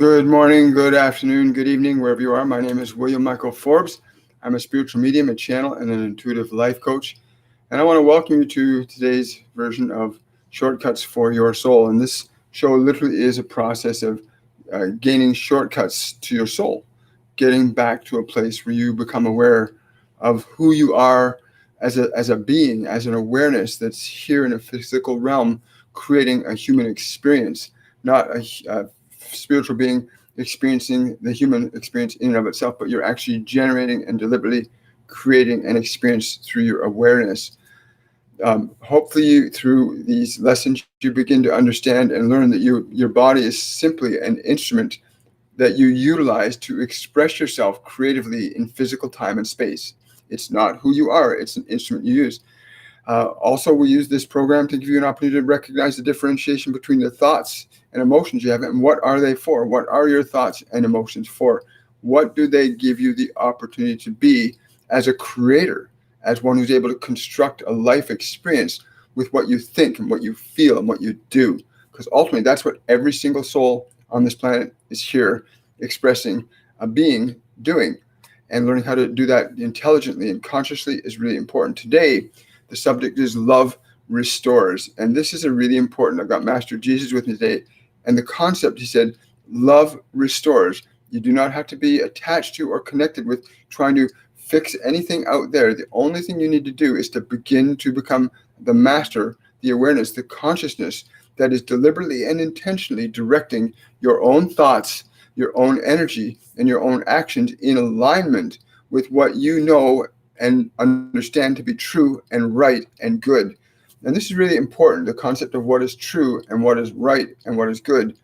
Good morning, good afternoon, good evening, wherever you are. My name is William Michael Forbes. I'm a spiritual medium, a channel, and an intuitive life coach. And I want to welcome you to today's version of Shortcuts for Your Soul. And this show literally is a process of gaining shortcuts to your soul, getting back to a place where you become aware of who you are as a being, as an awareness that's here in a physical realm, creating a human experience, not a spiritual being experiencing the human experience in and of itself, but you're actually generating and deliberately creating an experience through your awareness. Hopefully, through these lessons, you begin to understand and learn that your body is simply an instrument that you utilize to express yourself creatively in physical time and space. It's not who you are, it's an instrument you use. Also, we use this program to give you an opportunity to recognize the differentiation between the thoughts and emotions you have, and what are they for? What are your thoughts and emotions for? What do they give you the opportunity to be as a creator, as one who's able to construct a life experience with what you think and what you feel and what you do? Because ultimately, that's what every single soul on this planet is here expressing, being, doing. And learning how to do that intelligently and consciously is really important. Today, the subject is love restores. And this is a really important. I've got Master Jesus with me today. And the concept, he said, love restores. You do not have to be attached to or connected with trying to fix anything out there. The only thing you need to do is to begin to become the master, the awareness, the consciousness that is deliberately and intentionally directing your own thoughts, your own energy, and your own actions in alignment with what you know and understand to be true and right and good. And this is really important, the concept of what is true and what is right and what is good.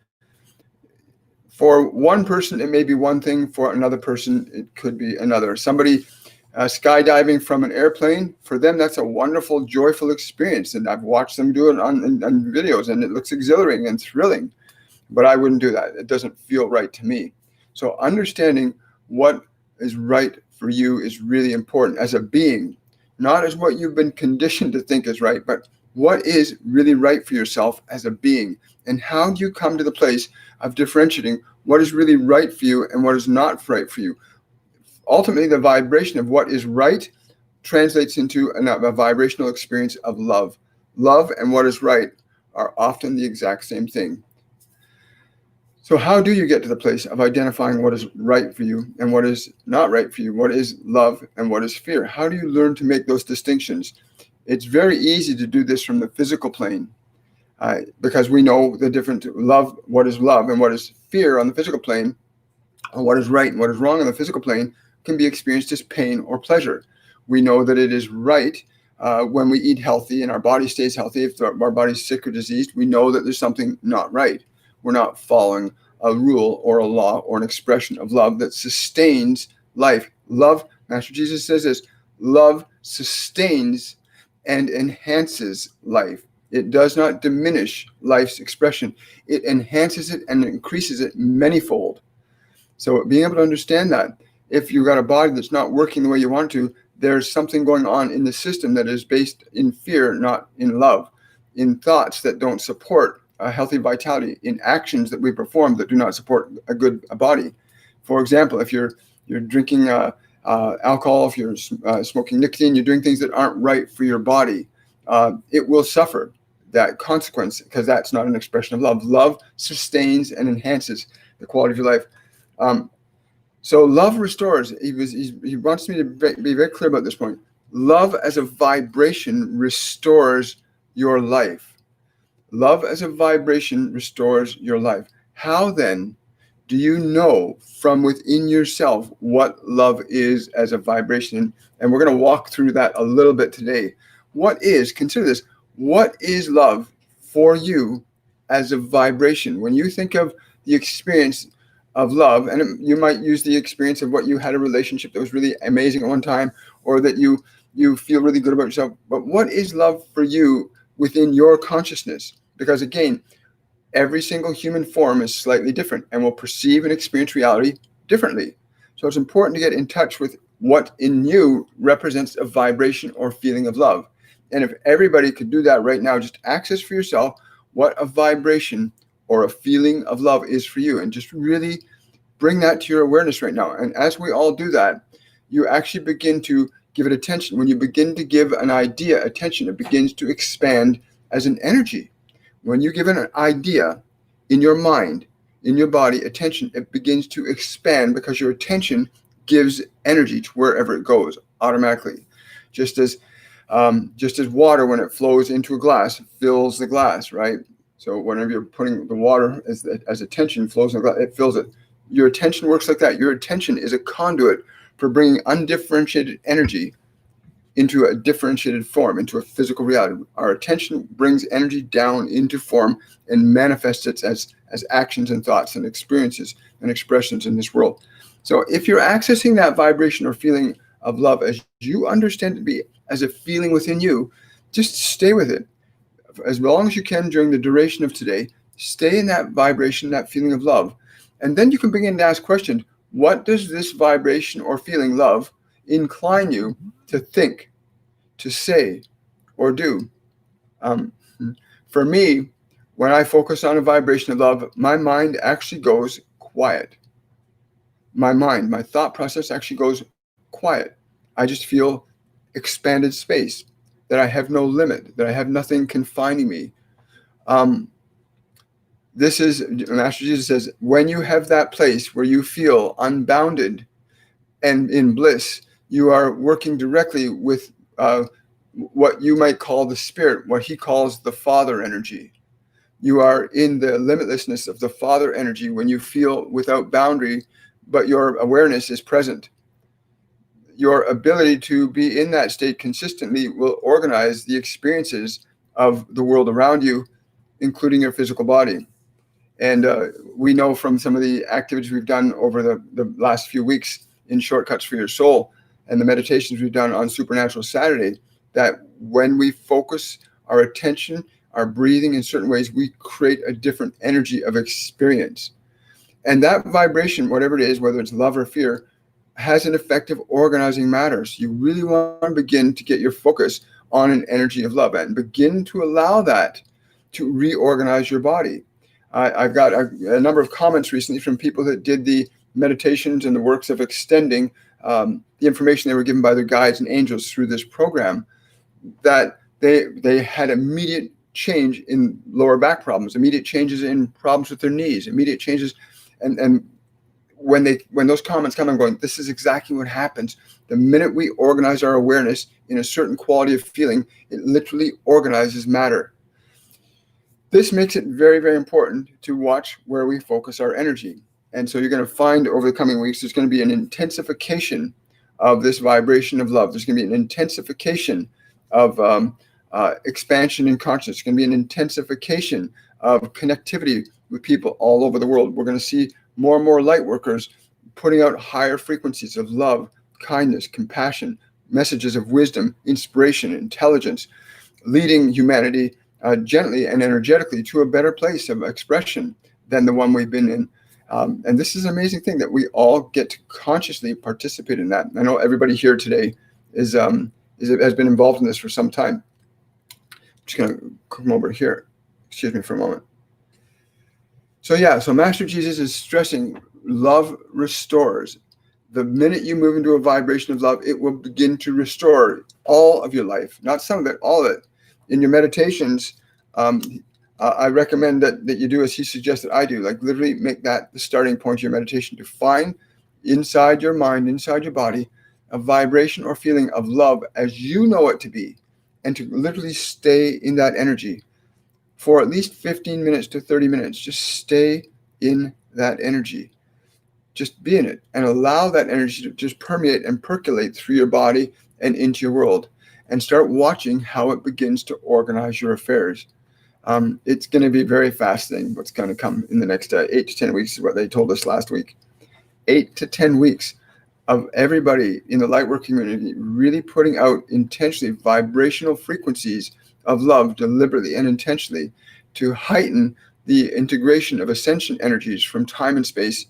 For one person, it may be one thing. For another person, it could be another. Somebody skydiving from an airplane, for them, that's a wonderful, joyful experience. And I've watched them do it on videos, and it looks exhilarating and thrilling. But I wouldn't do that. It doesn't feel right to me. So understanding what is right for you is really important as a being, not as what you've been conditioned to think is right, but what is really right for yourself as a being. And how do you come to the place of differentiating what is really right for you and what is not right for you? Ultimately, the vibration of what is right translates into a vibrational experience of love. Love and what is right are often the exact same thing. So how do you get to the place of identifying what is right for you and what is not right for you? What is love and what is fear? How do you learn to make those distinctions? It's very easy to do this from the physical plane because we know the different love, what is love and what is fear on the physical plane, and what is right and what is wrong on the physical plane can be experienced as pain or pleasure. We know that it is right when we eat healthy and our body stays healthy. If our body's sick or diseased, we know that there's something not right. We're not following a rule or a law or an expression of love that sustains life. Love, Master Jesus says this, love sustains and enhances life. It does not diminish life's expression. It enhances it and increases it manyfold. So being able to understand that, if you've got a body that's not working the way you want to, there's something going on in the system that is based in fear, not in love, in thoughts that don't support a healthy vitality, in actions that we perform that do not support a good body. For example, if you're drinking alcohol, if you're smoking nicotine, you're doing things that aren't right for your body, it will suffer that consequence because that's not an expression of love. Love sustains and enhances the quality of your life. So love restores. He wants me to be very clear about this point. Love as a vibration restores your life. Love as a vibration restores your life. How then do you know from within yourself what love is as a vibration? And we're going to walk through that a little bit today. Consider this, what is love for you as a vibration? When you think of the experience of love, and you might use the experience of what you had a relationship that was really amazing at one time, or that you feel really good about yourself, but what is love for you within your consciousness? Because again, every single human form is slightly different and will perceive and experience reality differently. So it's important to get in touch with what in you represents a vibration or feeling of love. And if everybody could do that right now, just access for yourself what a vibration or a feeling of love is for you. And just really bring that to your awareness right now. And as we all do that, you actually begin to give it attention. When you begin to give an idea attention, it begins to expand as an energy. When you give an idea in your mind, in your body, attention, it begins to expand because your attention gives energy to wherever it goes automatically. Just as water, when it flows into a glass, fills the glass, right? So whenever you're putting the water as attention flows in the glass, it fills it. Your attention works like that. Your attention is a conduit for bringing undifferentiated energy into a differentiated form, into a physical reality. Our attention brings energy down into form and manifests it as actions and thoughts and experiences and expressions in this world. So if you're accessing that vibration or feeling of love as you understand it to be, as a feeling within you, just stay with it. As long as you can during the duration of today, stay in that vibration, that feeling of love. And then you can begin to ask questions. What does this vibration or feeling love incline you to think, to say, or do? For me, when I focus on a vibration of love, my mind actually goes quiet. My thought process actually goes quiet. I just feel expanded space, that I have no limit, that I have nothing confining me. This is, Master Jesus says, when you have that place where you feel unbounded and in bliss, you are working directly with what you might call the spirit, what he calls the Father energy. You are in the limitlessness of the Father energy when you feel without boundary, but your awareness is present. Your ability to be in that state consistently will organize the experiences of the world around you, including your physical body. And we know from some of the activities we've done over the last few weeks in Shortcuts for Your Soul and the meditations we've done on Supernatural Saturday, that when we focus our attention, our breathing in certain ways, we create a different energy of experience. And that vibration, whatever it is, whether it's love or fear, has an effect of organizing matters. You really want to begin to get your focus on an energy of love and begin to allow that to reorganize your body. I've got a number of comments recently from people that did the meditations and the works of extending the information they were given by their guides and angels through this program, that they had immediate change in lower back problems, immediate changes in problems with their knees, immediate changes. And when those comments come, I'm going, this is exactly what happens. The minute we organize our awareness in a certain quality of feeling, it literally organizes matter. This makes it very, very important to watch where we focus our energy. And so you're going to find over the coming weeks, there's going to be an intensification of this vibration of love. There's going to be an intensification of expansion in consciousness. There's going to be an intensification of connectivity with people all over the world. We're going to see more and more light workers putting out higher frequencies of love, kindness, compassion, messages of wisdom, inspiration, intelligence, leading humanity gently and energetically to a better place of expression than the one we've been in. And this is an amazing thing that we all get to consciously participate in that. I know everybody here today has been involved in this for some time. I'm just going to come over here. Excuse me for a moment. So Master Jesus is stressing love restores. The minute you move into a vibration of love, it will begin to restore all of your life, not some of it, all of it. In your meditations, I recommend that you do as he suggested I do, like literally make that the starting point of your meditation, to find inside your mind, inside your body, a vibration or feeling of love as you know it to be, and to literally stay in that energy for at least 15 minutes to 30 minutes. Just stay in that energy. Just be in it and allow that energy to just permeate and percolate through your body and into your world, and start watching how it begins to organize your affairs. It's going to be very fascinating what's going to come in the next 8 to 10 weeks, is what they told us last week. 8 to 10 weeks of everybody in the lightwork community really putting out intentionally vibrational frequencies of love deliberately and intentionally to heighten the integration of ascension energies from time and space,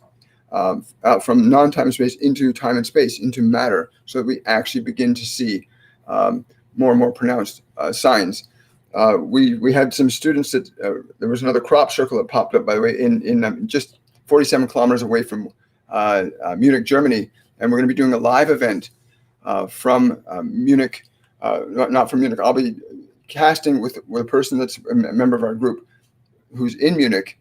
from non-time and space into time and space, into matter, so that we actually begin to see more and more pronounced signs We had some students that there was another crop circle that popped up, by the way, in just 47 kilometers away from Munich, Germany, and we're going to be doing a live event from Munich, not from Munich. I'll be casting with a person that's a member of our group who's in Munich.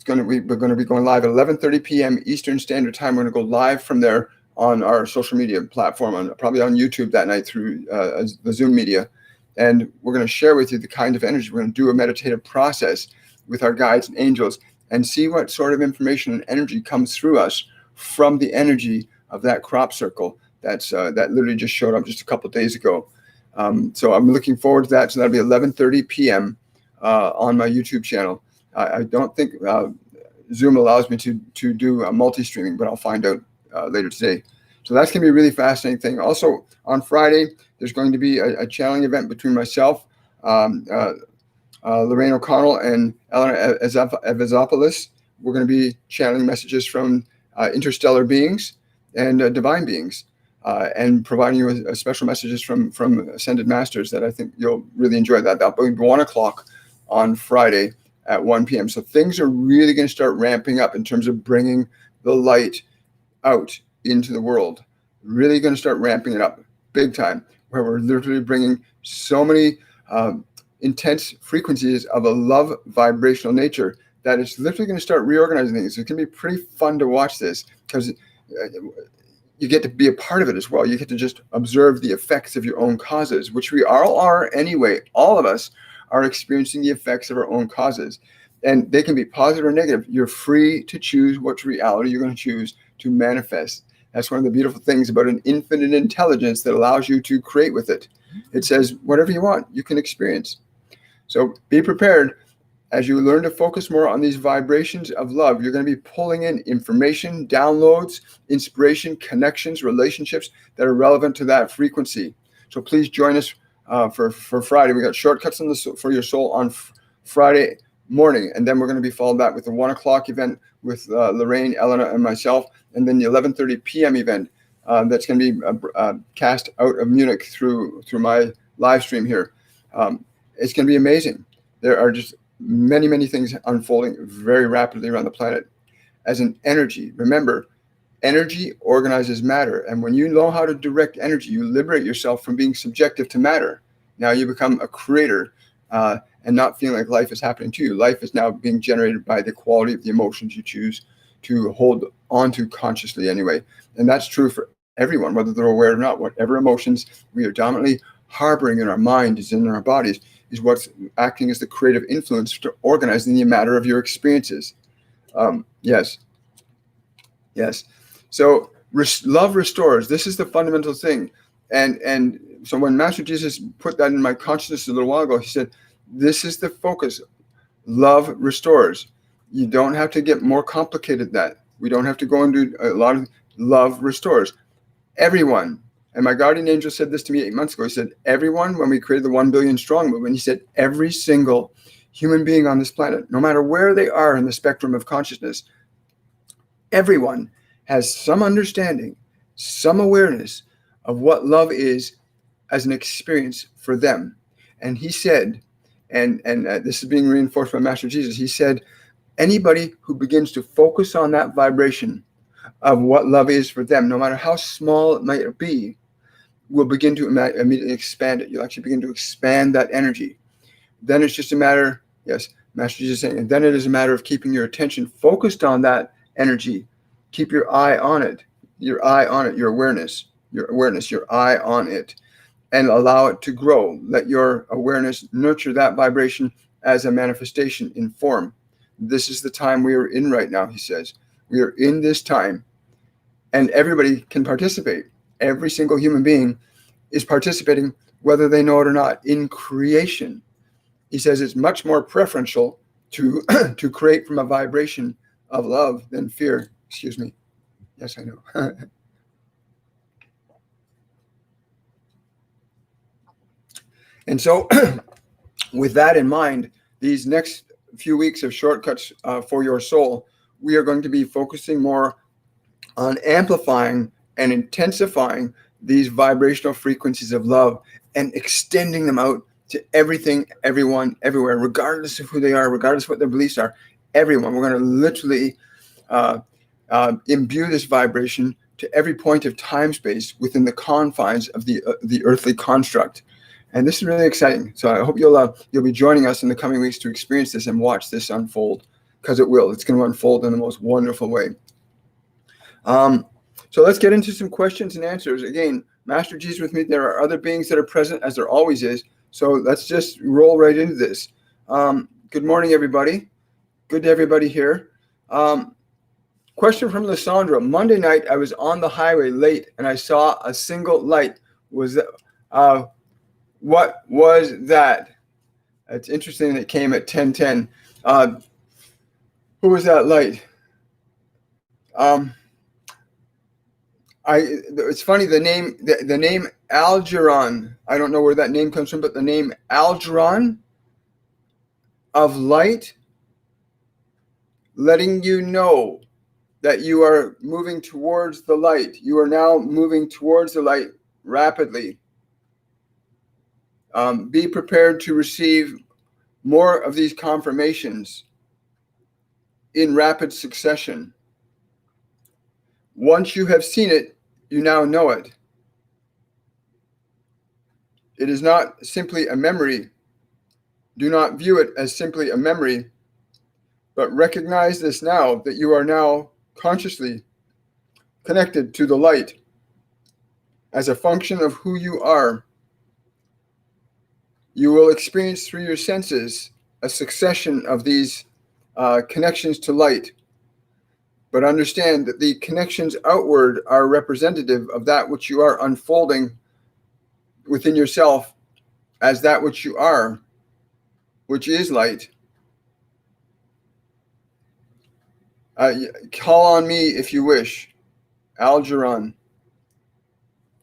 We're going to be going live at 11:30 p.m. Eastern Standard Time. We're going to go live from there on our social media platform, probably on YouTube that night through the Zoom media. And we're going to share with you the kind of energy. We're going to do a meditative process with our guides and angels and see what sort of information and energy comes through us from the energy of that crop circle that literally just showed up just a couple of days ago. So I'm looking forward to that. So that'll be 11:30 p.m. On my YouTube channel. I don't think Zoom allows me to do multi-streaming, but I'll find out later today. So that's going to be a really fascinating thing. Also, on Friday, there's going to be a channeling event between myself, Lorraine O'Connell, and Eleanor Evazopoulos. We're going to be channeling messages from interstellar beings and divine beings, and providing you with special messages from ascended masters that I think you'll really enjoy. That'll be 1 o'clock on Friday at 1 p.m. So things are really going to start ramping up in terms of bringing the light out into the world. Really going to start ramping it up big time, where we're literally bringing so many intense frequencies of a love vibrational nature that it's literally going to start reorganizing things. It's going to be pretty fun to watch this because you get to be a part of it as well. You get to just observe the effects of your own causes, which we all are anyway. All of us are experiencing the effects of our own causes, and they can be positive or negative. You're free to choose which reality you're going to choose to manifest. That's one of the beautiful things about an infinite intelligence that allows you to create with it. It says whatever you want, you can experience. So be prepared. As you learn to focus more on these vibrations of love, you're going to be pulling in information, downloads, inspiration, connections, relationships that are relevant to that frequency. So please join us for Friday. We got shortcuts for your soul on Friday morning, and then we're going to be followed back with the 1 o'clock event with Lorraine, Elena, and myself, and then the 11:30 p.m. event that's going to be cast out of Munich through my live stream here. It's going to be amazing. There are just many things unfolding very rapidly around the planet as an energy. Remember, energy organizes matter, and when you know how to direct energy, you liberate yourself from being subjective to matter. Now you become a creator and not feeling like life is happening to you. Life is now being generated by the quality of the emotions you choose to hold onto consciously anyway. And that's true for everyone, whether they're aware or not. Whatever emotions we are dominantly harboring in our mind is in our bodies is what's acting as the creative influence to organizing the matter of your experiences. Yes. So love restores. This is the fundamental thing. And so when Master Jesus put that in my consciousness a little while ago, he said, this is the focus. Love restores. You don't have to get more complicated than that. We don't have to go and do a lot of love restores. Everyone. And my guardian angel said this to me 8 months ago. He said, everyone, when we created the 1 billion strong movement, he said, every single human being on this planet, no matter where they are in the spectrum of consciousness, everyone has some understanding, some awareness of what love is as an experience for them. And he said, and this is being reinforced by Master Jesus, he said, anybody who begins to focus on that vibration of what love is for them, no matter how small it might be, will begin to immediately expand it. You'll actually begin to expand that energy. Then it's just a matter, yes, Master Jesus is saying, and then it is a matter of keeping your attention focused on that energy. Keep your eye on it, your awareness, your eye on it, and allow it to grow. Let your awareness nurture that vibration as a manifestation in form. This is the time we are in right now, he says. We are in this time, and everybody can participate. Every single human being is participating, whether they know it or not, in creation. He says it's much more preferential to create from a vibration of love than fear. Excuse me. Yes, I know. And so with that in mind, these next few weeks of shortcuts for your soul, we are going to be focusing more on amplifying and intensifying these vibrational frequencies of love and extending them out to everything, everyone, everywhere, regardless of who they are, regardless of what their beliefs are. Everyone, we're going to literally imbue this vibration to every point of time space within the confines of the earthly construct. And this is really exciting. So I hope you'll be joining us in the coming weeks to experience this and watch this unfold, because it will. It's going to unfold in the most wonderful way. So let's get into some questions and answers. Again, Master G's with me. There are other beings that are present, as there always is. So let's just roll right into this. Good morning, everybody. Good to everybody here. Question from Lysandra. Monday night, I was on the highway late, and I saw a single light. What was that? It's interesting that it came at 10:10. Who was that light? It's funny, the name Algeron, I don't know where that name comes from, but the name Algeron of light, letting you know that you are moving towards the light. You are now moving towards the light rapidly. Be prepared to receive more of these confirmations in rapid succession. Once you have seen it, you now know it. It is not simply a memory. Do not view it as simply a memory, but recognize this now, that you are now consciously connected to the light as a function of who you are. You will experience through your senses a succession of these connections to light. But understand that the connections outward are representative of that which you are unfolding within yourself as that which you are, which is light. Call on me if you wish. Algeron.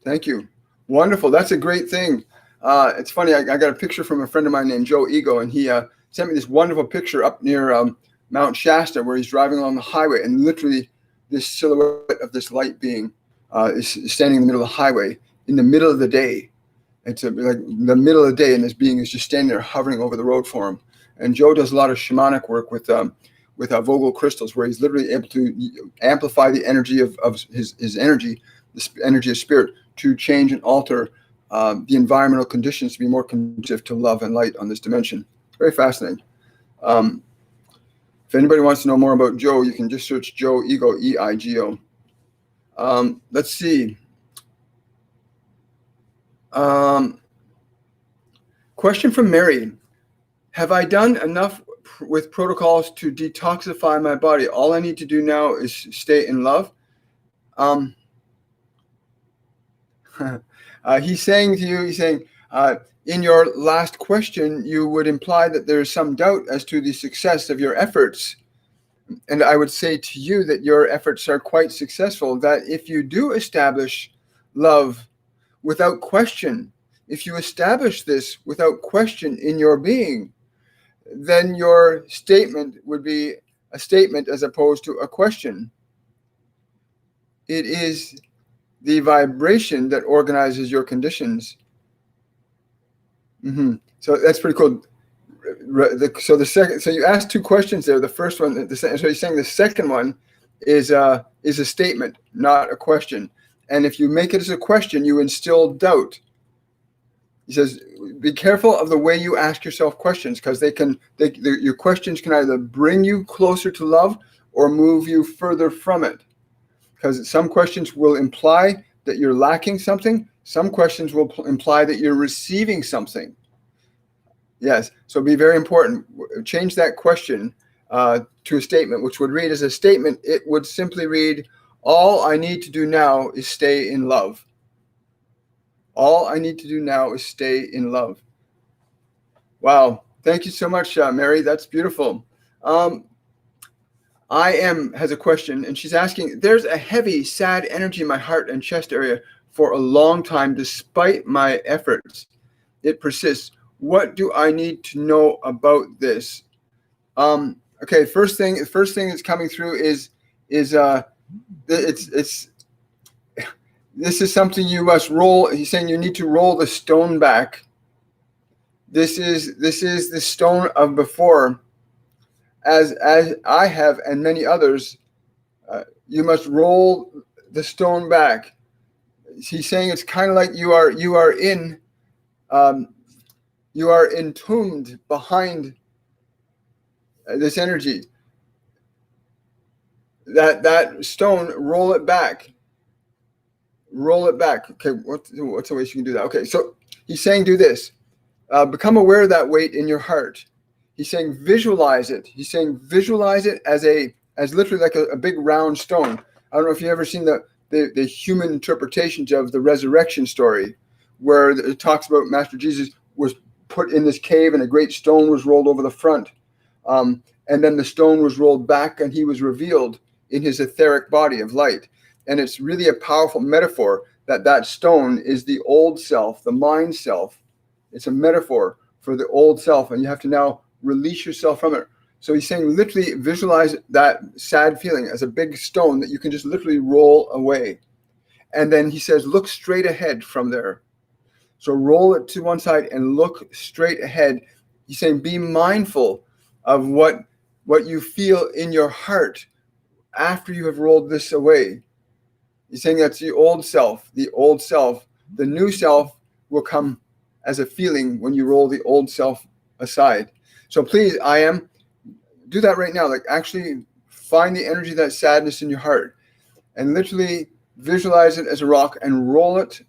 Thank you. Wonderful. That's a great thing. It's funny. I got a picture from a friend of mine named Joe Ego, and he sent me this wonderful picture up near Mount Shasta, where he's driving along the highway, and literally this silhouette of this light being is standing in the middle of the highway in the middle of the day. It's like the middle of the day, and this being is just standing there hovering over the road for him. And Joe does a lot of shamanic work with Vogel crystals, where he's literally able to amplify the energy of his energy, the energy of spirit, to change and alter the environmental conditions to be more conducive to love and light on this dimension. Very fascinating. If anybody wants to know more about Joe, you can just search Joe Ego, E-I-G-O. Let's see. Question from Mary. Have I done enough with protocols to detoxify my body? All I need to do now is stay in love. He's saying to you, in your last question, you would imply that there is some doubt as to the success of your efforts. And I would say to you that your efforts are quite successful, that if you do establish love without question, if you establish this without question in your being, then your statement would be a statement as opposed to a question. It is the vibration that organizes your conditions. So that's pretty cool. So you asked two questions there. The first one, so you're saying the second one is a statement, not a question. And if you make it as a question, you instill doubt. He says, be careful of the way you ask yourself questions, because your questions can either bring you closer to love or move you further from it. Because some questions will imply that you're lacking something. Some questions will imply that you're receiving something. Yes, so be very important. Change that question to a statement, which would read as a statement. It would simply read, all I need to do now is stay in love. All I need to do now is stay in love. Wow. Thank you so much, Mary. That's beautiful. has a question, and she's asking, there's a heavy, sad energy in my heart and chest area for a long time, despite my efforts. It persists. What do I need to know about this? Okay, first thing that's coming through is this is something you must roll. He's saying you need to roll the stone back. This is the stone of before, as I have and many others. You must roll the stone back. He's saying it's kind of like you are entombed behind this energy. That stone, roll it back. Roll it back. Okay, what's the way you can do that? Okay, so he's saying do this. Become aware of that weight in your heart. He's saying visualize it. He's saying visualize it as literally like a big round stone. I don't know if you've ever seen the human interpretations of the resurrection story, where it talks about Master Jesus was put in this cave and a great stone was rolled over the front. And then the stone was rolled back and he was revealed in his etheric body of light. And it's really a powerful metaphor that stone is the old self, the mind self. It's a metaphor for the old self, and you have to now release yourself from it. So he's saying literally visualize that sad feeling as a big stone that you can just literally roll away. And then he says, look straight ahead from there. So roll it to one side and look straight ahead. He's saying be mindful of what you feel in your heart after you have rolled this away. He's saying that's the old self. The old self. The new self will come as a feeling when you roll the old self aside. So please, do that right now. Like actually find the energy of that sadness in your heart and literally visualize it as a rock and roll it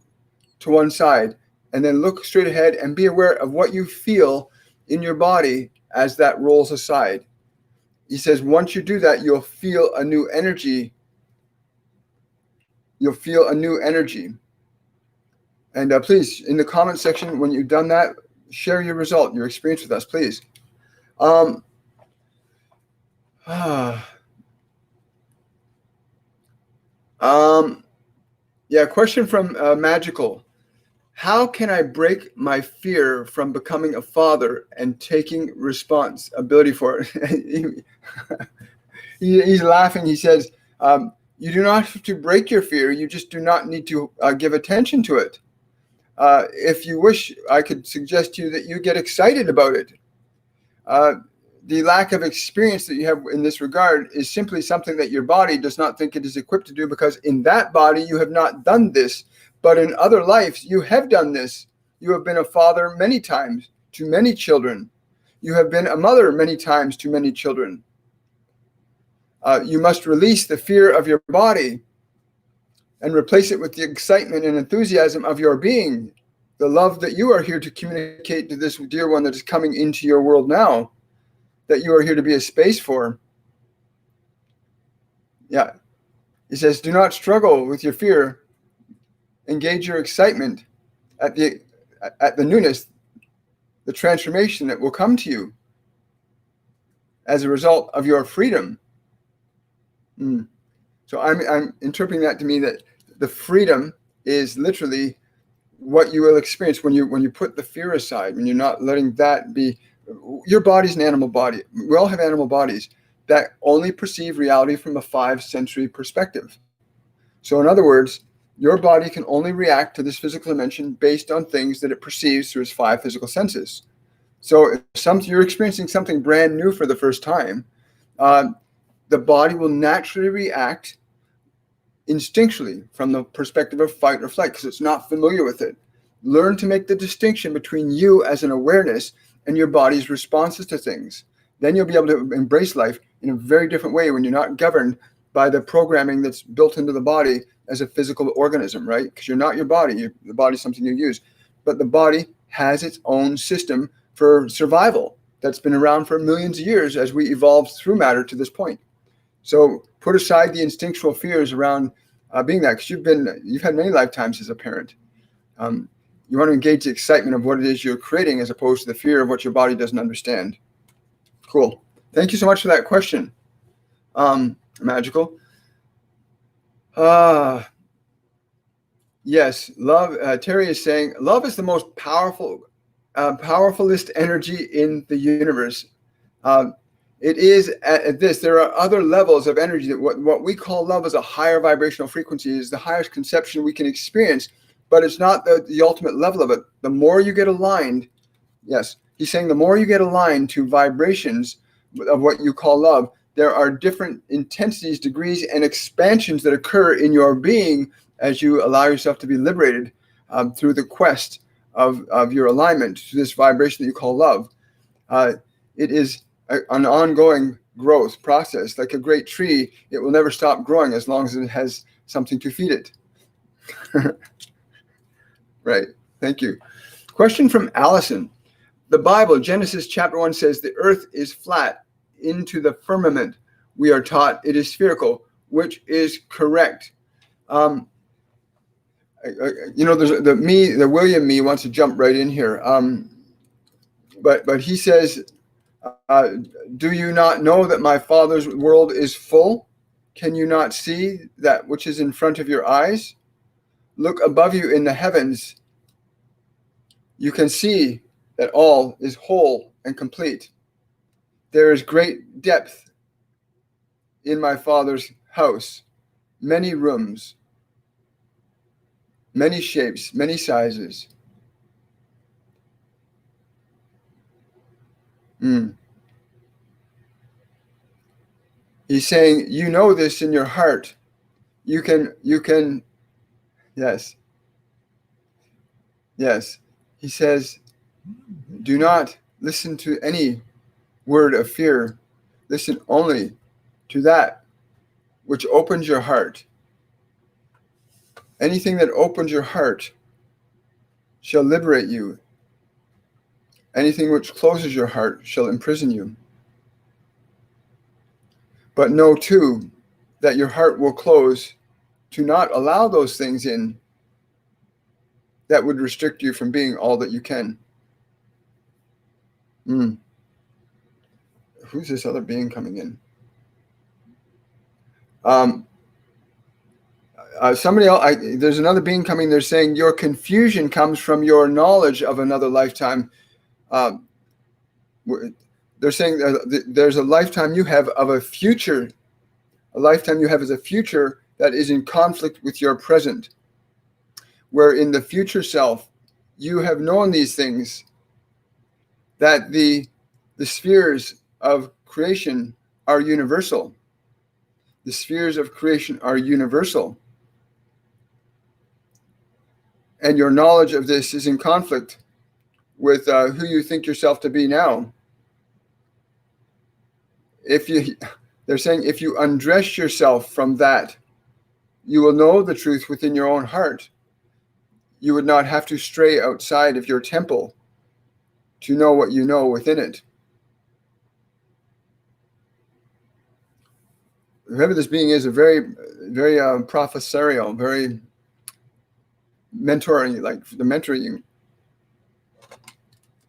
to one side, and then look straight ahead and be aware of what you feel in your body as that rolls aside. He says once you do that, you'll feel a new energy. You'll feel a new energy. And please, in the comment section, when you've done that, share your result, your experience with us, please. Yeah, question from Magical. How can I break my fear from becoming a father and taking responsibility for it? He's laughing. He says, you do not have to break your fear. You just do not need to give attention to it. If you wish, I could suggest to you that you get excited about it. The lack of experience that you have in this regard is simply something that your body does not think it is equipped to do, because in that body you have not done this, but in other lives you have done this. You have been a father many times to many children. You have been a mother many times to many children. You must release the fear of your body and replace it with the excitement and enthusiasm of your being, the love that you are here to communicate to this dear one that is coming into your world now, that you are here to be a space for. Yeah. He says, do not struggle with your fear. Engage your excitement at the newness, the transformation that will come to you as a result of your freedom. So I'm interpreting that to mean that the freedom is literally what you will experience when you put the fear aside, when you're not letting that be. Your body's an animal body. We all have animal bodies that only perceive reality from a 5-sensory perspective. So in other words, your body can only react to this physical dimension based on things that it perceives through its 5 physical senses. So if you're experiencing something brand new for the first time, the body will naturally react instinctually from the perspective of fight or flight because it's not familiar with it. Learn to make the distinction between you as an awareness and your body's responses to things. Then you'll be able to embrace life in a very different way when you're not governed by the programming that's built into the body as a physical organism, right? Because you're not your body. The body's something you use. But the body has its own system for survival that's been around for millions of years as we evolved through matter to this point. So put aside the instinctual fears around being that, because you've had many lifetimes as a parent. You want to engage the excitement of what it is you're creating as opposed to the fear of what your body doesn't understand. Cool. Thank you so much for that question, Magical. Yes, love. Terry is saying, love is the most powerfulest energy in the universe. It is at this. There are other levels of energy. That what we call love is a higher vibrational frequency, is the highest conception we can experience, but it's not the ultimate level of it. The more you get aligned, Yes. He's saying the more you get aligned to vibrations of what you call love, there are different intensities, degrees, and expansions that occur in your being as you allow yourself to be liberated through the quest of your alignment to this vibration that you call love. It is an ongoing growth process. Like a great tree, it will never stop growing as long as it has something to feed it. Right. Thank you. Question from Allison. The Bible, Genesis chapter 1 says the earth is flat into the firmament. We are taught it is spherical, which is correct. There's the William me wants to jump right in here. But he says, do you not know that my Father's world is full? Can you not see that which is in front of your eyes? Look above you in the heavens. You can see that all is whole and complete. There is great depth in my Father's house, many rooms, many shapes, many sizes. He's saying, you know this in your heart. You can, yes. He says, do not listen to any word of fear. Listen only to that which opens your heart. Anything that opens your heart shall liberate you. Anything which closes your heart shall imprison you. But know too that your heart will close to not allow those things in that would restrict you from being all that you can. Who's this other being coming in? Somebody else. There's another being coming. They're saying your confusion comes from your knowledge of another lifetime. They're saying there's a lifetime you have of a future. A lifetime you have as a future that is in conflict with your present. Where in the future self, you have known these things, that the spheres of creation are universal. The spheres of creation are universal. And your knowledge of this is in conflict with who you think yourself to be now. They're saying if you undress yourself from that, you will know the truth within your own heart. You would not have to stray outside of your temple to know what you know within it. Remember, this being is a very, very professorial, very mentoring, like the mentoring.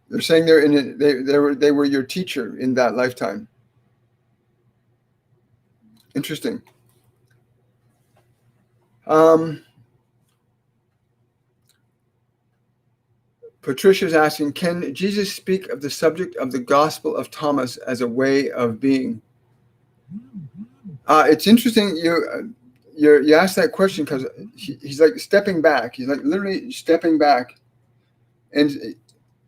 They're saying they were your teacher in that lifetime. Interesting. Patricia's asking, can Jesus speak of the subject of the Gospel of Thomas as a way of being? It's interesting you asked that question because he's like stepping back. He's like literally stepping back. And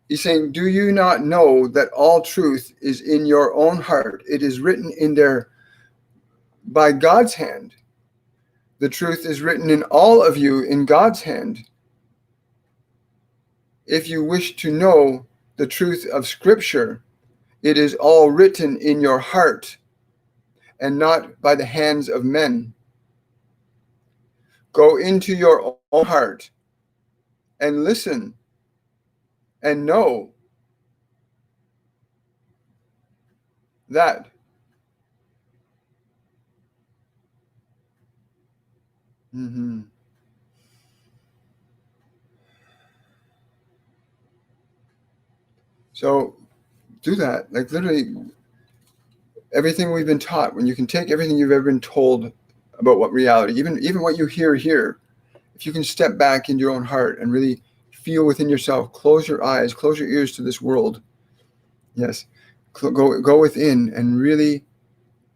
he's saying, do you not know that all truth is in your own heart? It is written in there by God's hand. The truth is written in all of you in God's hand. If you wish to know the truth of Scripture, it is all written in your heart and not by the hands of men. Go into your own heart and listen and know that. So do that. Like literally everything we've been taught, when you can take everything you've ever been told about what reality, even what you hear here, if you can step back into your own heart and really feel within yourself, close your eyes, close your ears to this world. Yes. Go within and really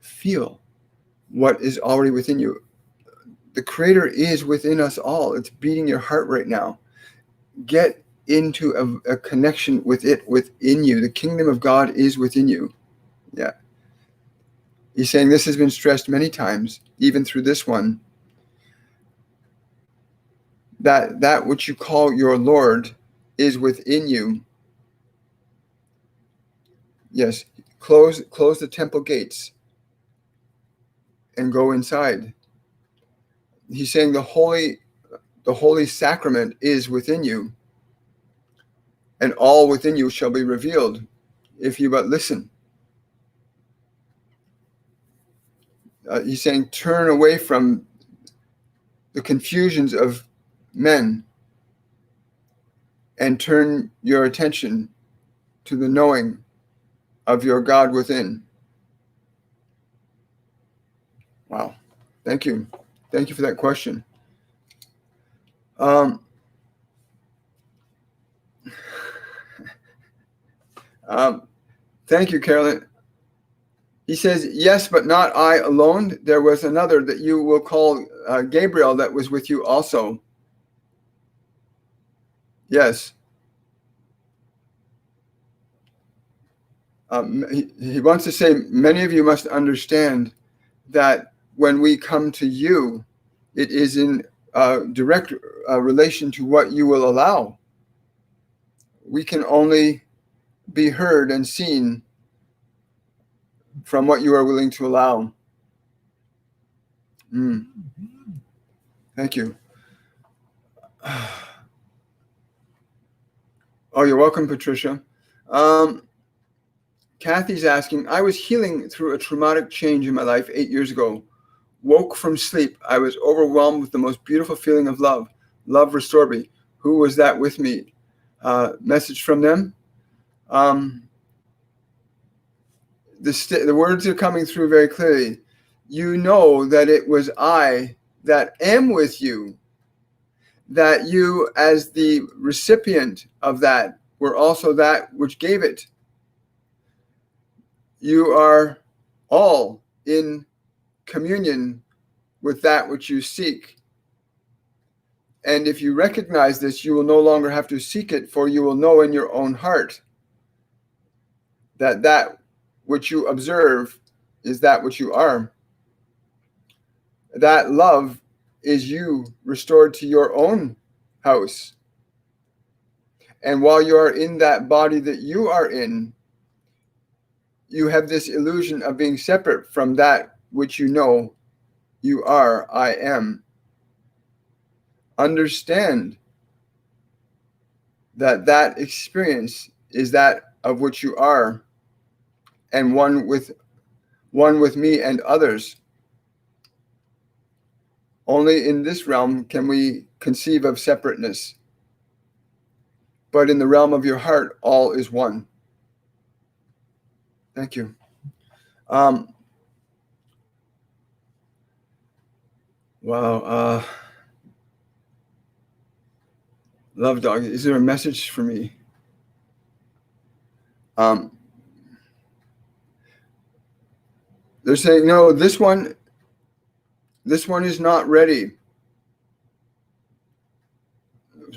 feel what is already within you. The Creator is within us all. It's beating your heart right now. Get into a connection with it within you. The kingdom of God is within you. Yeah. He's saying this has been stressed many times, even through this one, that which you call your Lord is within you. Yes, close the temple gates and go inside. He's saying the holy sacrament is within you, and all within you shall be revealed if you but listen. He's saying turn away from the confusions of men and turn your attention to the knowing of your God within. Wow. Thank you. Thank you for that question. Thank you, Carolyn. He says, yes, but not I alone. There was another that you will call Gabriel that was with you also. Yes. He wants to say, many of you must understand that when we come to you, it is in direct relation to what you will allow. We can only be heard and seen from what you are willing to allow. Thank you. Oh, you're welcome, Patricia. Kathy's asking, I was healing through a traumatic change in my life 8 years ago. Woke from sleep. I was overwhelmed with the most beautiful feeling of love. Love restored me. Who was that with me? Message from them. The words are coming through very clearly. You know that it was I that am with you, that you as the recipient of that were also that which gave it. You are all in communion with that which you seek. And if you recognize this, you will no longer have to seek it, for you will know in your own heart that that which you observe is that which you are. That love is you restored to your own house. And while you are in that body that you are in, you have this illusion of being separate from that which you know you are, I am. Understand that that experience is that of which you are, and one with me and others. Only in this realm can we conceive of separateness. But in the realm of your heart, all is one. Thank you. Wow. Love Dog, is there a message for me? They're saying, no, this one is not ready.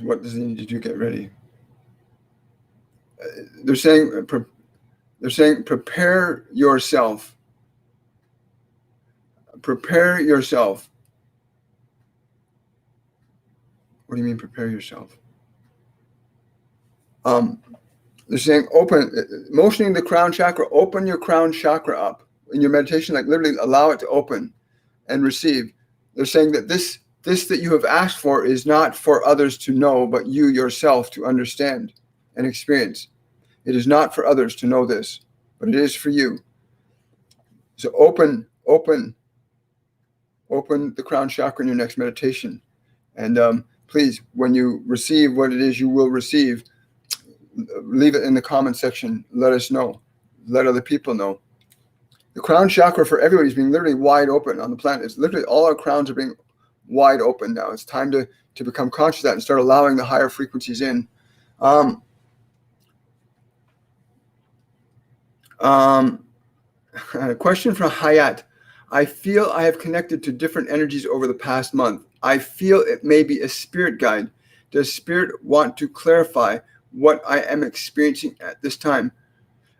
What does he need to do to get ready? They're saying prepare yourself. Prepare yourself. What do you mean prepare yourself? They're saying motioning the crown chakra, open your crown chakra up in your meditation, like literally allow it to open and receive. They're saying that this that you have asked for is not for others to know, but you yourself to understand and experience. It is not for others to know this, but it is for you. So open the crown chakra in your next meditation. And please, when you receive what it is you will receive, leave it in the comment section. Let us know. Let other people know. The crown chakra for everybody is being literally wide open on the planet. It's literally all our crowns are being wide open now. It's time to become conscious of that and start allowing the higher frequencies in. A question from Hayat. I feel I have connected to different energies over the past month. I feel it may be a spirit guide. Does Spirit want to clarify what I am experiencing at this time?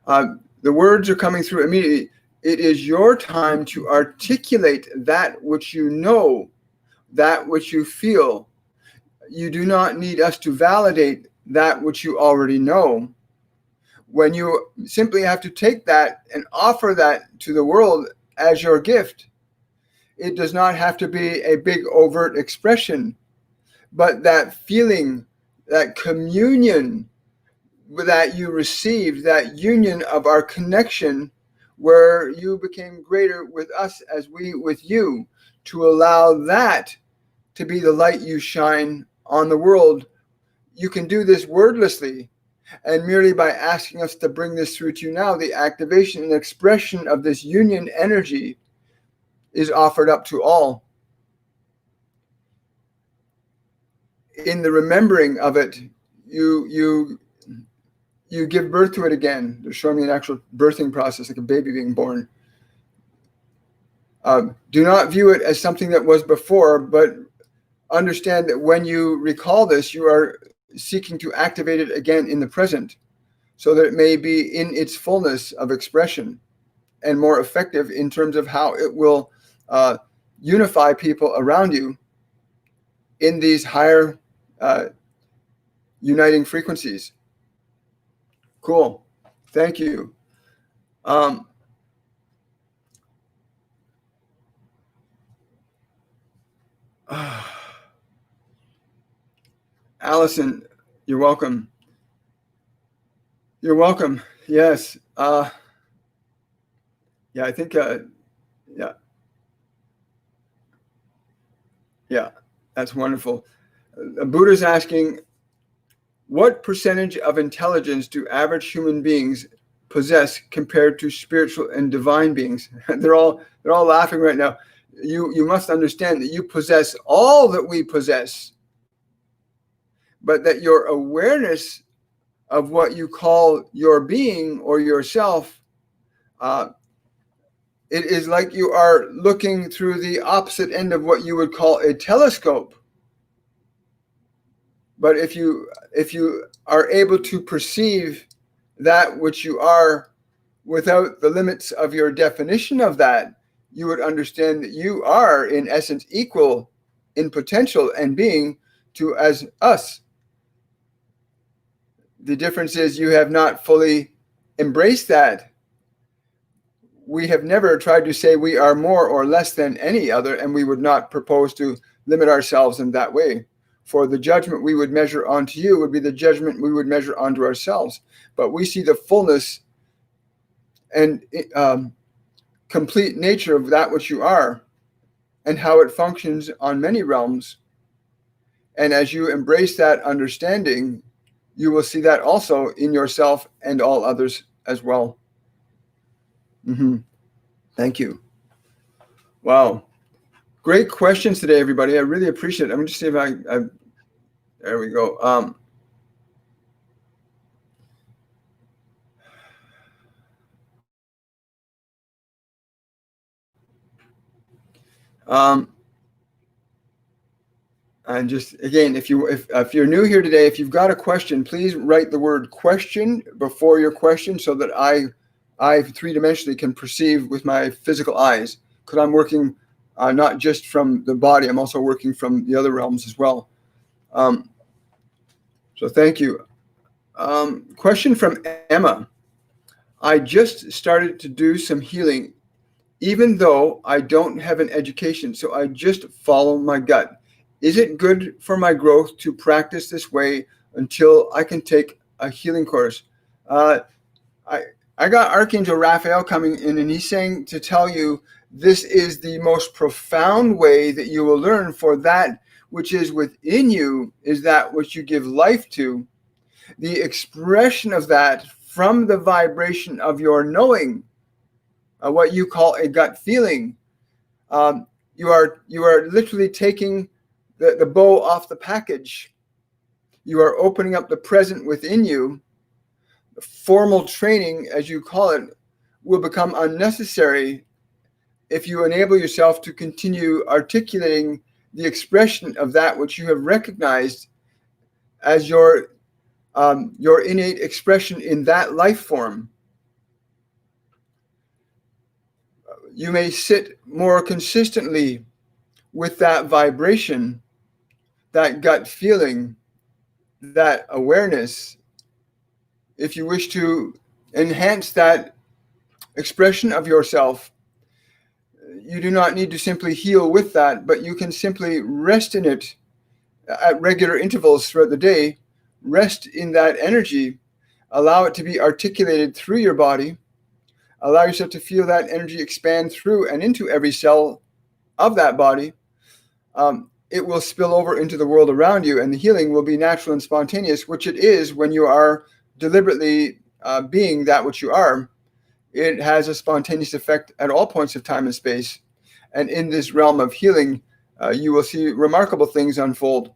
The words are coming through immediately. It is your time to articulate that which you know, that which you feel. You do not need us to validate that which you already know. When you simply have to take that and offer that to the world as your gift, it does not have to be a big overt expression, but that feeling, that communion that you received, that union of our connection, where you became greater with us as we with you, to allow that to be the light you shine on the world. You can do this wordlessly, and merely by asking us to bring this through to you now, the activation and expression of this union energy is offered up to all. In the remembering of it, you give birth to it again. They're showing me an actual birthing process, like a baby being born. Do not view it as something that was before, but understand that when you recall this, you are seeking to activate it again in the present, so that it may be in its fullness of expression and more effective in terms of how it will unify people around you in these higher uniting frequencies. Cool. Thank you. Allison, you're welcome. You're welcome. Yes. Yeah, I think, yeah. Yeah, that's wonderful. Buddha's asking, what percentage of intelligence do average human beings possess compared to spiritual and divine beings? They're all laughing right now. You must understand that you possess all that we possess, but that your awareness of what you call your being or yourself, it is like you are looking through the opposite end of what you would call a telescope. But if you are able to perceive that which you are without the limits of your definition of that, you would understand that you are in essence equal in potential and being to as us. The difference is you have not fully embraced that. We have never tried to say we are more or less than any other, and we would not propose to limit ourselves in that way. For the judgment we would measure onto you would be the judgment we would measure onto ourselves. But we see the fullness and complete nature of that which you are and how it functions on many realms. And as you embrace that understanding, you will see that also in yourself and all others as well. Thank you. Wow. Great questions today, everybody. I really appreciate it. I'm going to see if I there we go. And just again, if you're new here today, if you've got a question, please write the word question before your question so that I three-dimensionally can perceive with my physical eyes, because I'm working not just from the body, I'm also working from the other realms as well. So thank you. Question from Emma. I just started to do some healing, even though I don't have an education, so I just follow my gut. Is it good for my growth to practice this way until I can take a healing course? I got Archangel Raphael coming in, and he's saying to tell you this is the most profound way that you will learn, for that which is within you is that which you give life to. The expression of that from the vibration of your knowing, what you call a gut feeling. You are literally taking the bow off the package. You are opening up the present within you. Formal training, as you call it, will become unnecessary if you enable yourself to continue articulating the expression of that which you have recognized as your innate expression in that life form. You may sit more consistently with that vibration, that gut feeling, that awareness. If you wish to enhance that expression of yourself, you do not need to simply heal with that, but you can simply rest in it at regular intervals throughout the day. Rest in that energy, allow it to be articulated through your body, allow yourself to feel that energy expand through and into every cell of that body. It will spill over into the world around you, and the healing will be natural and spontaneous, which it is when you are deliberately being that which you are. It has a spontaneous effect at all points of time and space. And in this realm of healing, you will see remarkable things unfold.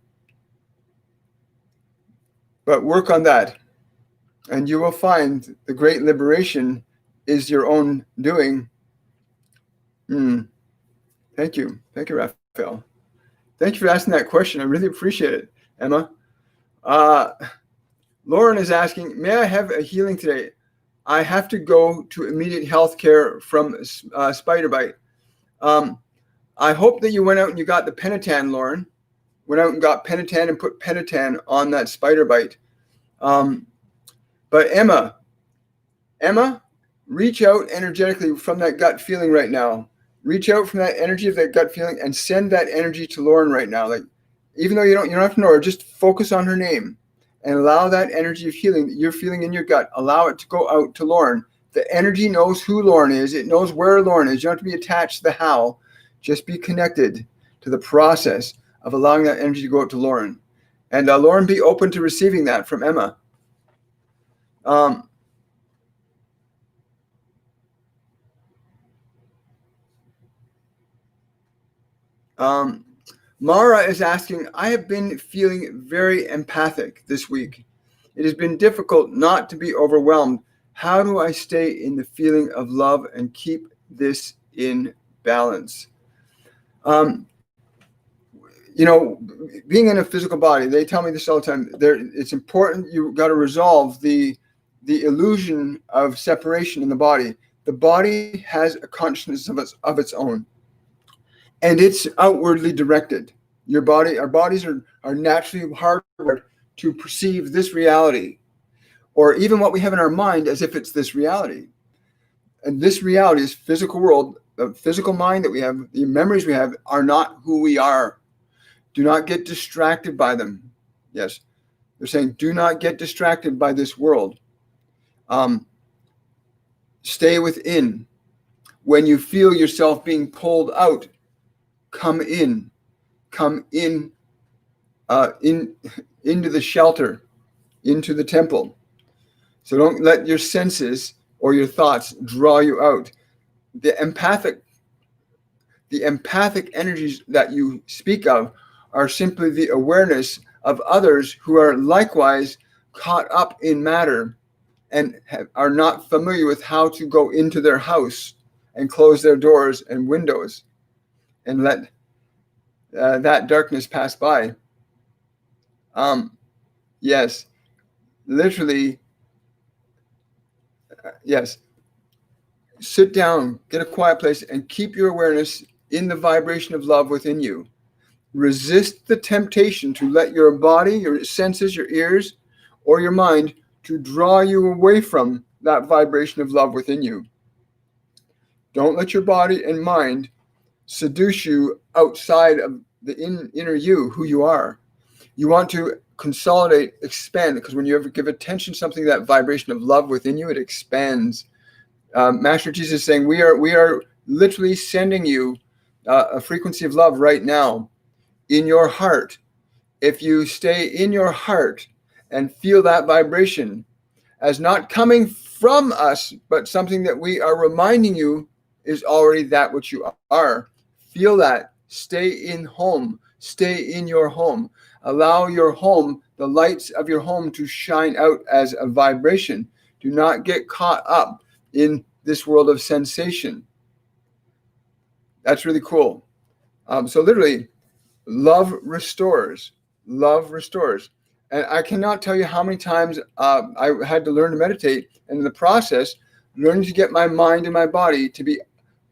But work on that, and you will find the great liberation is your own doing. Thank you. Thank you, Raphael. Thank you for asking that question. I really appreciate it, Emma. Lauren is asking, may I have a healing today? I have to go to immediate health care from spider bite. I hope that you went out and you got the Penitan, Lauren. Went out and got Penitan and put Penitan on that spider bite. But Emma, reach out energetically from that gut feeling right now. Reach out from that energy of that gut feeling and send that energy to Lauren right now. Like, even though you don't have to know her, just focus on her name and allow that energy of healing that you're feeling in your gut, allow it to go out to Lauren. The energy knows who Lauren is. It knows where Lauren is. You don't have to be attached to the how. Just be connected to the process of allowing that energy to go out to Lauren. And Lauren, be open to receiving that from Emma. Mara is asking, I have been feeling very empathic this week. It has been difficult not to be overwhelmed. How do I stay in the feeling of love and keep this in balance? Being in a physical body, they tell me this all the time. It's important. You got to resolve the illusion of separation in the body. The body has a consciousness of its own, and it's outwardly directed. Our bodies are naturally hardwired to perceive this reality, or even what we have in our mind, as if it's this reality. And this reality, this physical world, the physical mind that we have, the memories we have, are not who we are. Do not get distracted by them. Yes, they're saying, do not get distracted by this world. Stay within. When you feel yourself being pulled out, come in into the shelter, into the temple. So don't let your senses or your thoughts draw you out. The empathic energies that you speak of are simply the awareness of others who are likewise caught up in matter and are not familiar with how to go into their house and close their doors and windows and let that darkness pass by. Yes, literally, yes. Sit down, get a quiet place, and keep your awareness in the vibration of love within you. Resist the temptation to let your body, your senses, your ears, or your mind to draw you away from that vibration of love within you. Don't let your body and mind seduce you outside of the inner you, who you are. You want to consolidate, expand, because when you ever give attention to something, that vibration of love within you, it expands. Master Jesus is saying, we are literally sending you a frequency of love right now in your heart. If you stay in your heart and feel that vibration as not coming from us, but something that we are reminding you is already that which you are. Feel that. Stay in home. Stay in your home. Allow your home, the lights of your home, to shine out as a vibration. Do not get caught up in this world of sensation. That's really cool. So literally, love restores. Love restores. And I cannot tell you how many times I had to learn to meditate, and in the process, learning to get my mind and my body to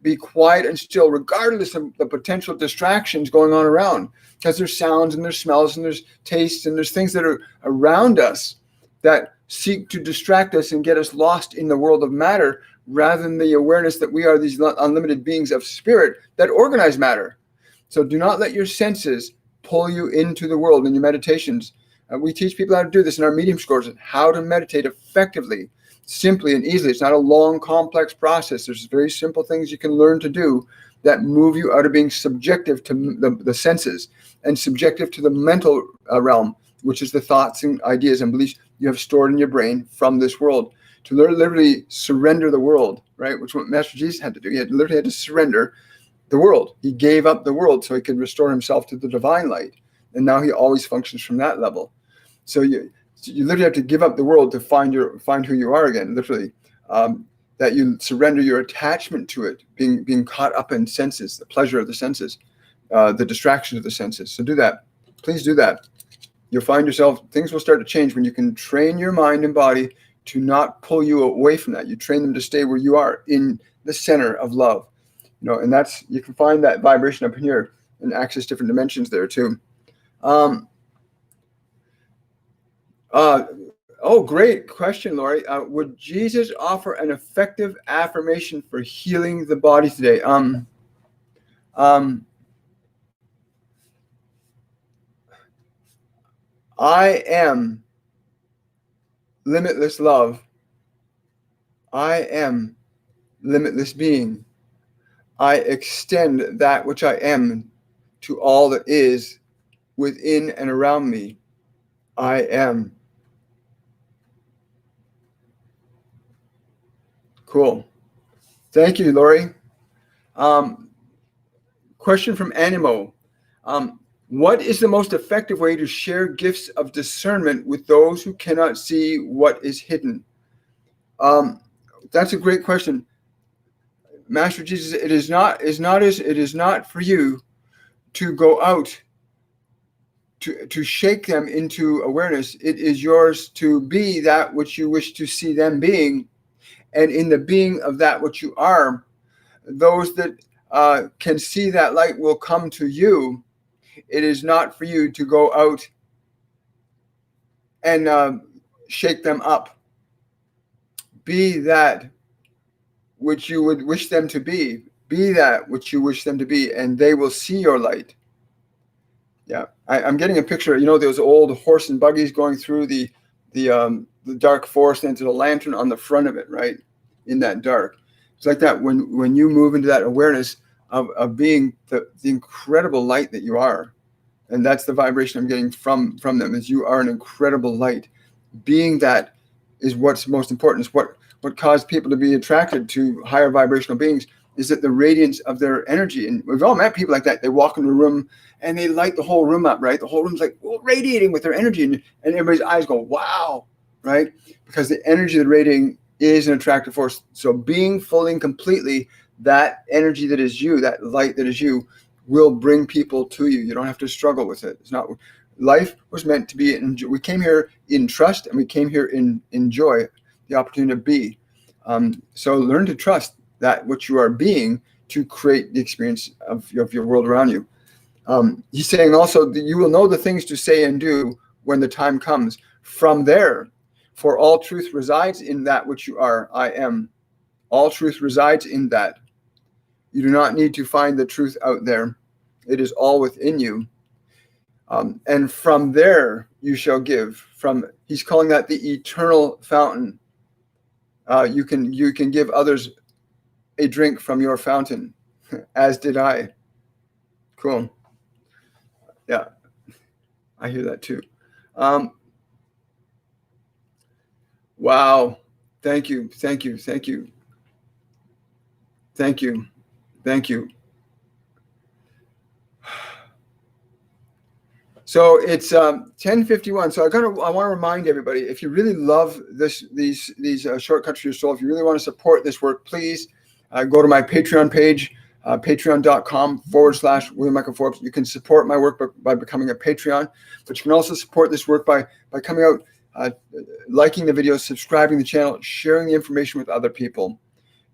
be quiet and still, regardless of the potential distractions going on around. Because there's sounds and there's smells and there's tastes and there's things that are around us that seek to distract us and get us lost in the world of matter, rather than the awareness that we are these unlimited beings of spirit that organize matter. So do not let your senses pull you into the world in your meditations. We teach people how to do this in our medium courses, how to meditate effectively, simply and easily. It's not a long, complex process. There's very simple things you can learn to do that move you out of being subjective to the senses and subjective to the mental realm, which is the thoughts and ideas and beliefs you have stored in your brain from this world. To literally surrender the world, right? Which is what Master Jesus had to do. He literally had to surrender the world. He gave up the world so he could restore himself to the divine light. And now he always functions from that level. So you literally have to give up the world to find who you are again, literally. That you surrender your attachment to it, being caught up in senses, the pleasure of the senses, the distraction of the senses. So do that. Please do that. You'll find yourself, things will start to change when you can train your mind and body to not pull you away from that. You train them to stay where you are, in the center of love. And that's, you can find that vibration up in here and access different dimensions there too. Oh, great question, Lori. Would Jesus offer an effective affirmation for healing the body today? I am limitless love. I am limitless being. I extend that which I am to all that is within and around me. I am. Cool. Thank you, Lori. Question from Animo. What is the most effective way to share gifts of discernment with those who cannot see what is hidden? That's a great question. Master Jesus, it is not for you to go out to shake them into awareness. It is yours to be that which you wish to see them being, and in the being of that which you are, those that can see that light will come to you. It is not for you to go out and shake them up. Be that which you would wish them to be. Be that which you wish them to be, and they will see your light. Yeah, I'm getting a picture. Those old horse and buggies going through the dark forest, and to the lantern on the front of it, right? In that dark. It's like that when you move into that awareness of being the incredible light that you are. And that's the vibration I'm getting from them, is you are an incredible light. Being that is what's most important. Is what caused people to be attracted to higher vibrational beings, is that the radiance of their energy. And we've all met people like that. They walk into a room and they light the whole room up, right? The whole room's like radiating with their energy, and everybody's eyes go, wow, right? Because the energy of the radiating is an attractive force. So being fully and completely that energy that is you, that light that is you, will bring people to you. You don't have to struggle with it. It's not. Life was meant to be. We came here in trust, and we came here in joy, the opportunity to be. So learn to trust that which you are being to create the experience of your world around you. He's saying also that you will know the things to say and do when the time comes. From there, for all truth resides in that which you are. I am. All truth resides in that. You do not need to find the truth out there. It is all within you. And from there you shall give. He's calling that the eternal fountain. You can give others a drink from your fountain, as did I. Cool. Yeah, I hear that too. Wow. Thank you. Thank you. Thank you. Thank you. Thank you. So it's 10:51. So I want to remind everybody, if you really love these shortcuts to your soul, if you really want to support this work, please go to my Patreon page. Patreon.com/William Michael Forbes. You can support my work by becoming a Patreon, but you can also support this work by coming out, liking the videos, subscribing to the channel, sharing the information with other people.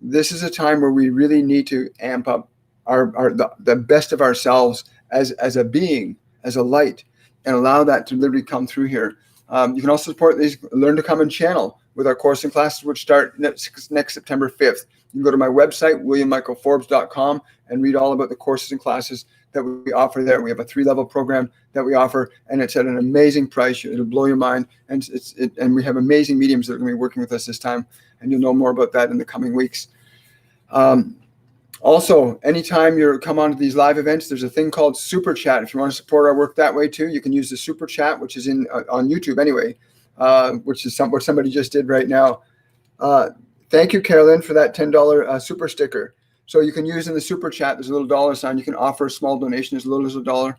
This is a time where we really need to amp up the best of ourselves as a being, as a light, and allow that to literally come through here. You can also support these Learn to Come and Channel with our course and classes, which start next September 5th. You can go to my website, williammichaelforbes.com, and read all about the courses and classes that we offer there. We have a 3-level program that we offer, and it's at an amazing price. It'll blow your mind. And we have amazing mediums that are going to be working with us this time, and you'll know more about that in the coming weeks. Also, anytime you come onto these live events, there's a thing called Super Chat. If you want to support our work that way too, you can use the Super Chat, which is on YouTube anyway, which is what somebody just did right now. Thank you, Carolyn, for that $10 super sticker. So you can use in the Super Chat, there's a little dollar sign. You can offer a small donation as little as $1.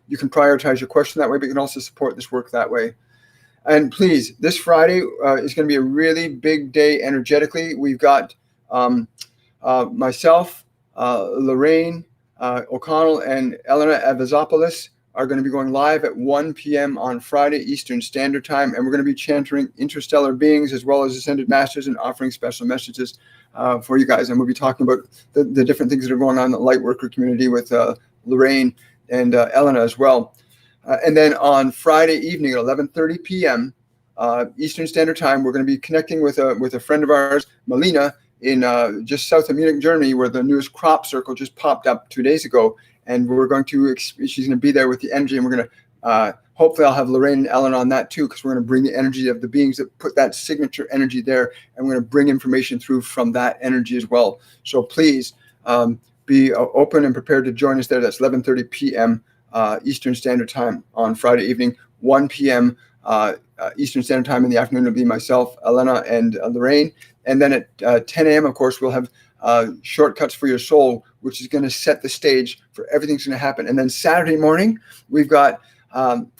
You can prioritize your question that way, but you can also support this work that way. And please, this Friday is going to be a really big day energetically. We've got myself, Lorraine O'Connell, and Elena Avazopoulos are going to be going live at 1 p.m. on Friday Eastern Standard Time, and we're going to be chanting interstellar beings as well as ascended masters and offering special messages for you guys. And we'll be talking about the different things that are going on in the light worker community with Lorraine and Elena as well. And then on Friday evening at 11:30 p.m. Eastern Standard Time, we're going to be connecting with a friend of ours, Melina, in just south of Munich, Germany, where the newest crop circle just popped up 2 days ago. And she's going to be there with the energy, and we're going to, hopefully I'll have Lorraine and Ellen on that too, because we're going to bring the energy of the beings that put that signature energy there, and we're going to bring information through from that energy as well. So please be open and prepared to join us there. That's 11:30 p.m. Eastern Standard Time on Friday evening, 1 p.m. Eastern Standard Time in the afternoon. It'll be myself, Elena, and Lorraine. And then at 10 a.m., of course, we'll have Shortcuts for Your Soul, which is going to set the stage for everything's going to happen. And then Saturday morning, we've got I'm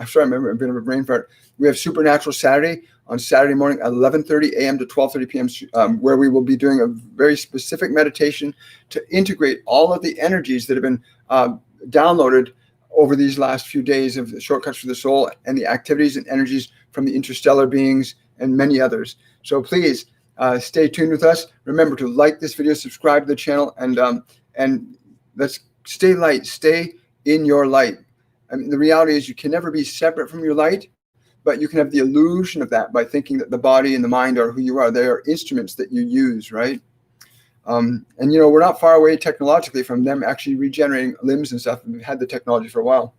sorry, I'm a bit of a brain fart. We have Supernatural Saturday on Saturday morning, 11:30 a.m. to 12:30 p.m., where we will be doing a very specific meditation to integrate all of the energies that have been downloaded over these last few days of Shortcuts for the Soul and the activities and energies from the interstellar beings and many others. So please stay tuned with us. Remember to like this video, subscribe to the channel, and let's stay light. Stay in your light. I mean, the reality is you can never be separate from your light, but you can have the illusion of that by thinking that the body and the mind are who you are. They are instruments that you use, right? And we're not far away technologically from them actually regenerating limbs and stuff. We've had the technology for a while.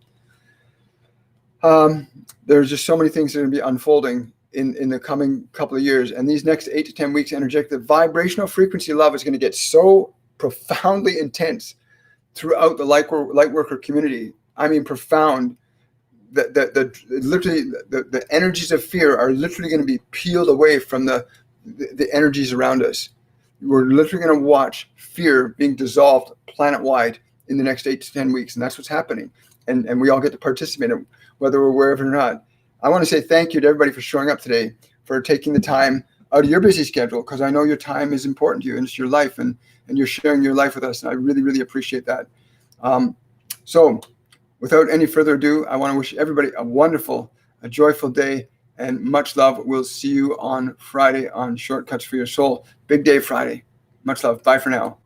There's just so many things that are going to be unfolding in the coming couple of years. And these next 8 to 10 weeks, energetic, the vibrational frequency of love is going to get so profoundly intense throughout the light worker community. I mean, profound. Literally the energies of fear are literally going to be peeled away from the energies around us. We're literally going to watch fear being dissolved planet-wide in the next 8 to 10 weeks. And that's what's happening. And we all get to participate in it, whether we're aware of it or not. I want to say thank you to everybody for showing up today, for taking the time out of your busy schedule, because I know your time is important to you and it's your life, and you're sharing your life with us. And I really, really appreciate that. So without any further ado, I want to wish everybody a joyful day, and much love. We'll see you on Friday on Shortcuts for Your Soul. Big day Friday. Much love. Bye for now.